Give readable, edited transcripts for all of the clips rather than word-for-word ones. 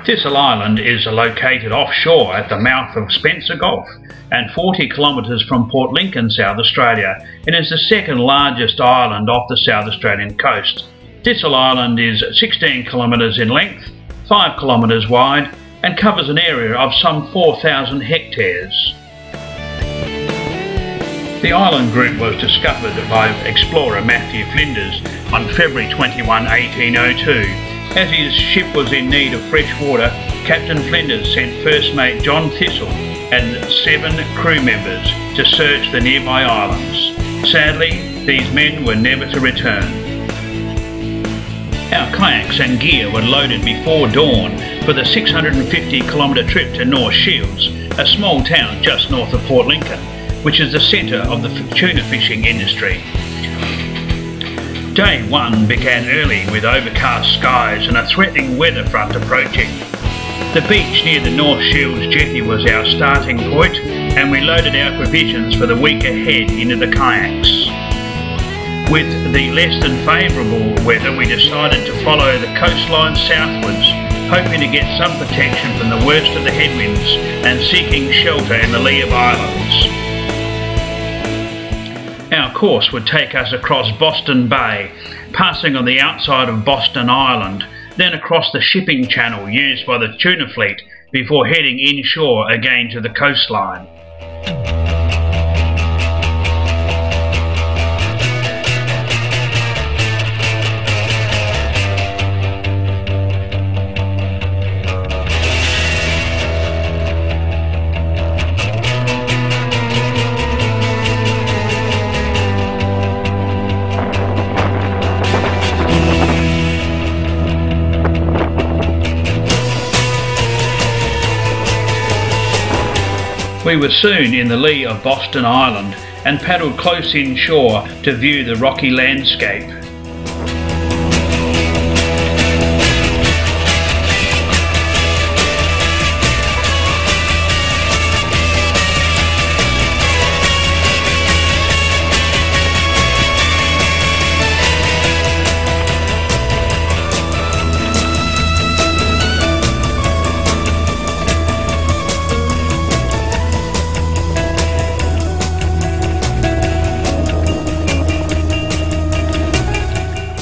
Thistle Island is located offshore at the mouth of Spencer Gulf and 40 kilometres from Port Lincoln, South Australia, and is the second largest island off the South Australian coast. Thistle Island is 16 kilometres in length, 5 kilometres wide, and covers an area of some 4,000 hectares. The island group was discovered by explorer Matthew Flinders on February 21, 1802. As his ship was in need of fresh water, Captain Flinders sent First Mate John Thistle and 7 crew members to search the nearby islands. Sadly, these men were never to return. Our kayaks and gear were loaded before dawn for the 650-kilometre trip to North Shields, a small town just north of Port Lincoln, which is the centre of the tuna fishing industry. Day 1 began early with overcast skies and a threatening weather front approaching. The beach near the North Shields jetty was our starting point, and we loaded our provisions for the week ahead into the kayaks. With the less than favourable weather, we decided to follow the coastline southwards, hoping to get some protection from the worst of the headwinds and seeking shelter in the lee of islands. Our course would take us across Boston Bay, passing on the outside of Boston Island, then across the shipping channel used by the tuna fleet before heading inshore again to the coastline. We were soon in the lee of Boston Island and paddled close inshore to view the rocky landscape.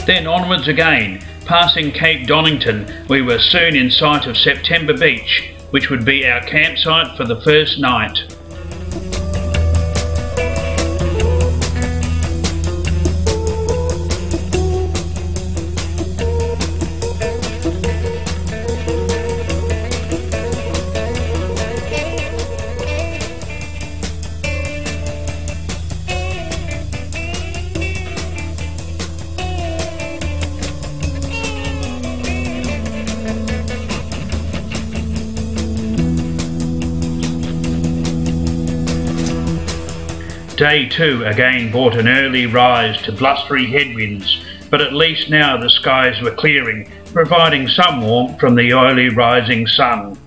Then onwards again, passing Cape Donington, we were soon in sight of September Beach, which would be our campsite for the first night. Day 2 again brought an early rise to blustery headwinds, but at least now the skies were clearing, providing some warmth from the early rising sun.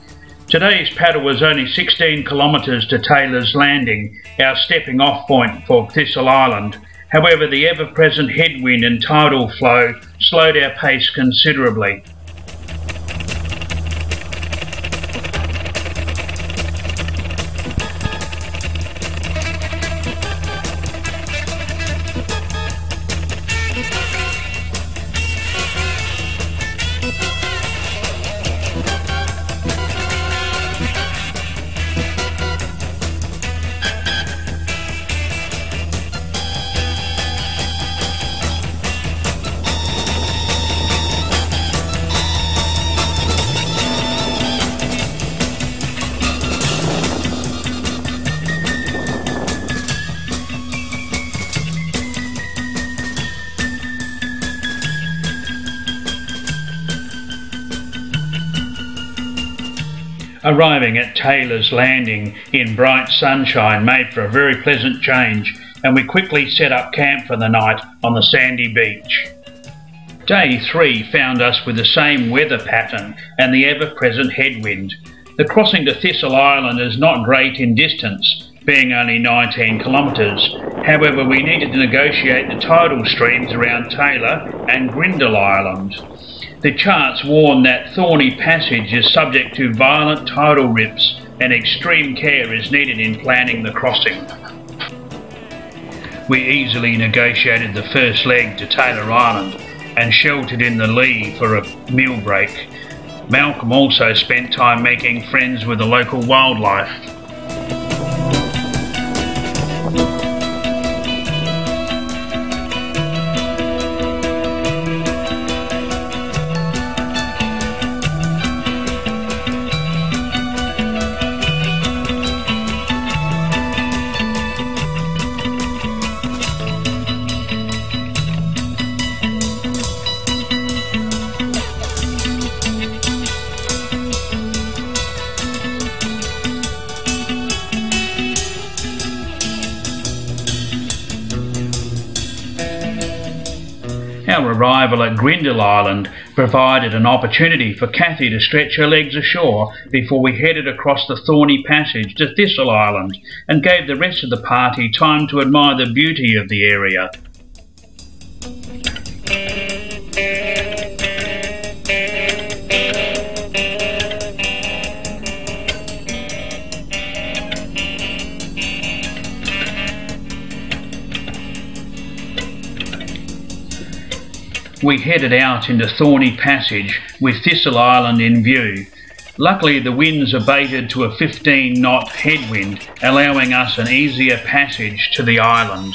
Today's paddle was only 16 kilometres to Taylor's Landing, our stepping off point for Thistle Island. However, the ever-present headwind and tidal flow slowed our pace considerably. Arriving at Taylor's Landing in bright sunshine made for a very pleasant change, and we quickly set up camp for the night on the sandy beach. Day 3 found us with the same weather pattern and the ever-present headwind. The crossing to Thistle Island is not great in distance, being only 19 kilometres. However, we needed to negotiate the tidal streams around Taylor and Grindle Island. The charts warn that Thorny Passage is subject to violent tidal rips and extreme care is needed in planning the crossing. We easily negotiated the first leg to Taylor Island and sheltered in the lee for a meal break. Malcolm also spent time making friends with the local wildlife. Our arrival at Grindle Island provided an opportunity for Kathy to stretch her legs ashore before we headed across the Thorny Passage to Thistle Island and gave the rest of the party time to admire the beauty of the area. We headed out into Thorny Passage with Thistle Island in view. Luckily the winds abated to a 15-knot headwind, allowing us an easier passage to the island.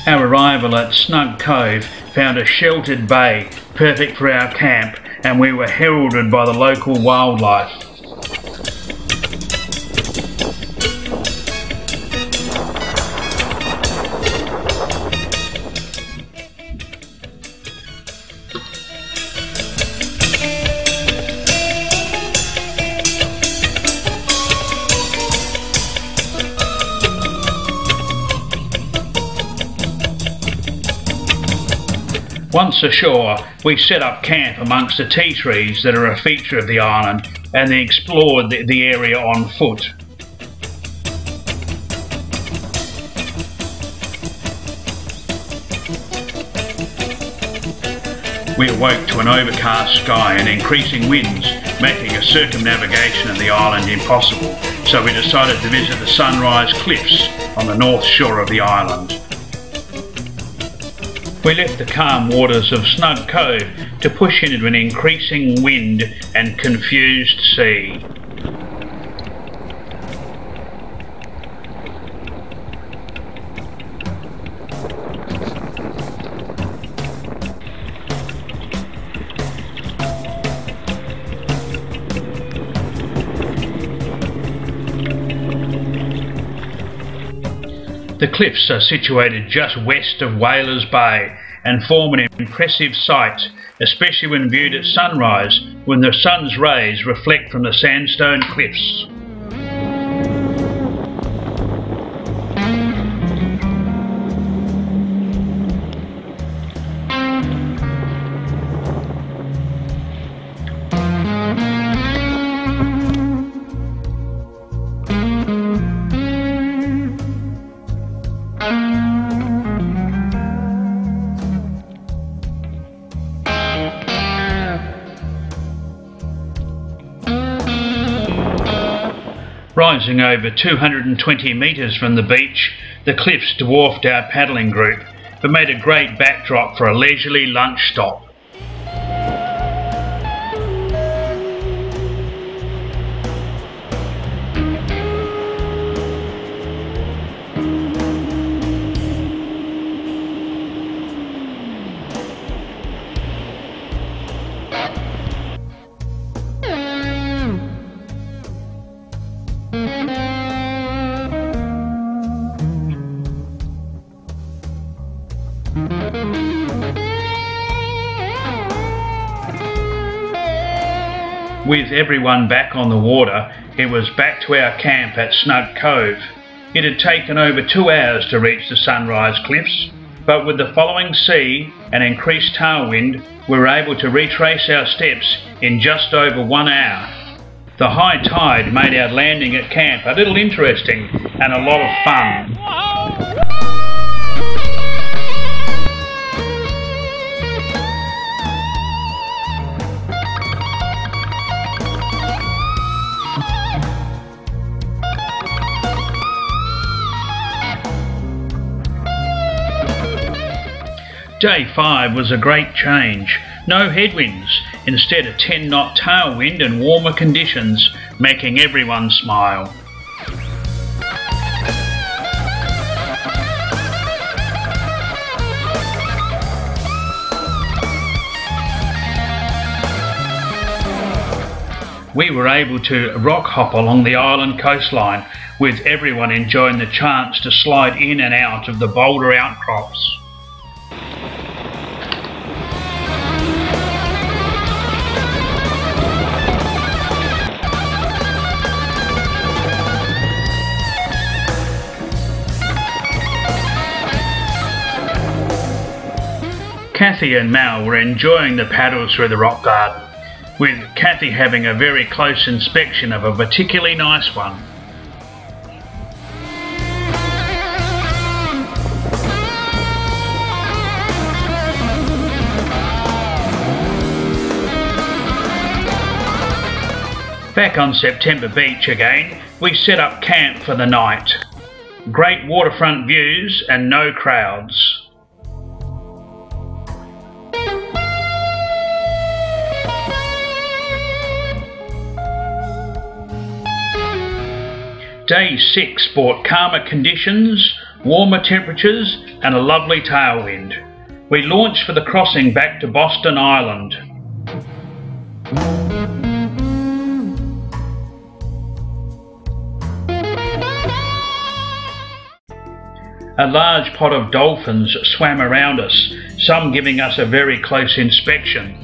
Our arrival at Snug Cove found a sheltered bay, perfect for our camp, and we were heralded by the local wildlife. Once ashore, we set up camp amongst the tea trees that are a feature of the island and then explored the area on foot. We awoke to an overcast sky and increasing winds, making a circumnavigation of the island impossible, so we decided to visit the Sunrise Cliffs on the north shore of the island. We left the calm waters of Snug Cove to push into an increasing wind and confused sea. The cliffs are situated just west of Whalers Bay and form an impressive sight, especially when viewed at sunrise when the sun's rays reflect from the sandstone cliffs. Rising over 220 metres from the beach, the cliffs dwarfed our paddling group, but made a great backdrop for a leisurely lunch stop. With everyone back on the water, it was back to our camp at Snug Cove. It had taken over 2 hours to reach the Sunrise Cliffs, but with the following sea and increased tailwind, we were able to retrace our steps in just over 1 hour. The high tide made our landing at camp a little interesting and a lot of fun. Day 5 was a great change. No headwinds, instead a 10-knot tailwind and warmer conditions, making everyone smile. We were able to rock hop along the island coastline, with everyone enjoying the chance to slide in and out of the boulder outcrops. Kathy and Mal were enjoying the paddles through the rock garden, with Kathy having a very close inspection of a particularly nice one. Back on September Beach again, we set up camp for the night. Great waterfront views and no crowds. Day 6 brought calmer conditions, warmer temperatures and a lovely tailwind. We launched for the crossing back to Boston Island. A large pod of dolphins swam around us, some giving us a very close inspection.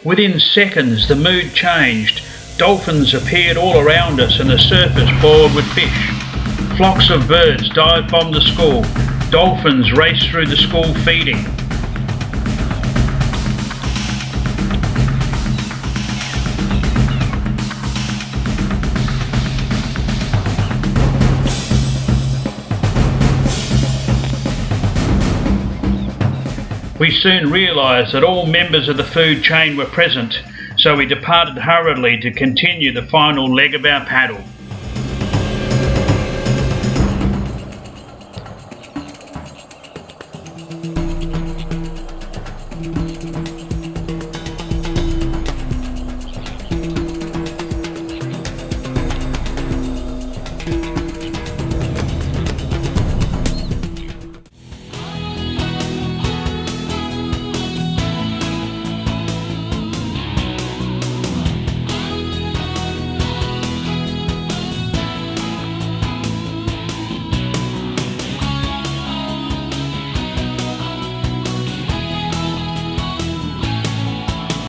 Within seconds the mood changed. Dolphins appeared all around us and the surface boiled with fish. Flocks of birds dive bombed the school. Dolphins raced through the school feeding. We soon realised that all members of the food chain were present, so we departed hurriedly to continue the final leg of our paddle.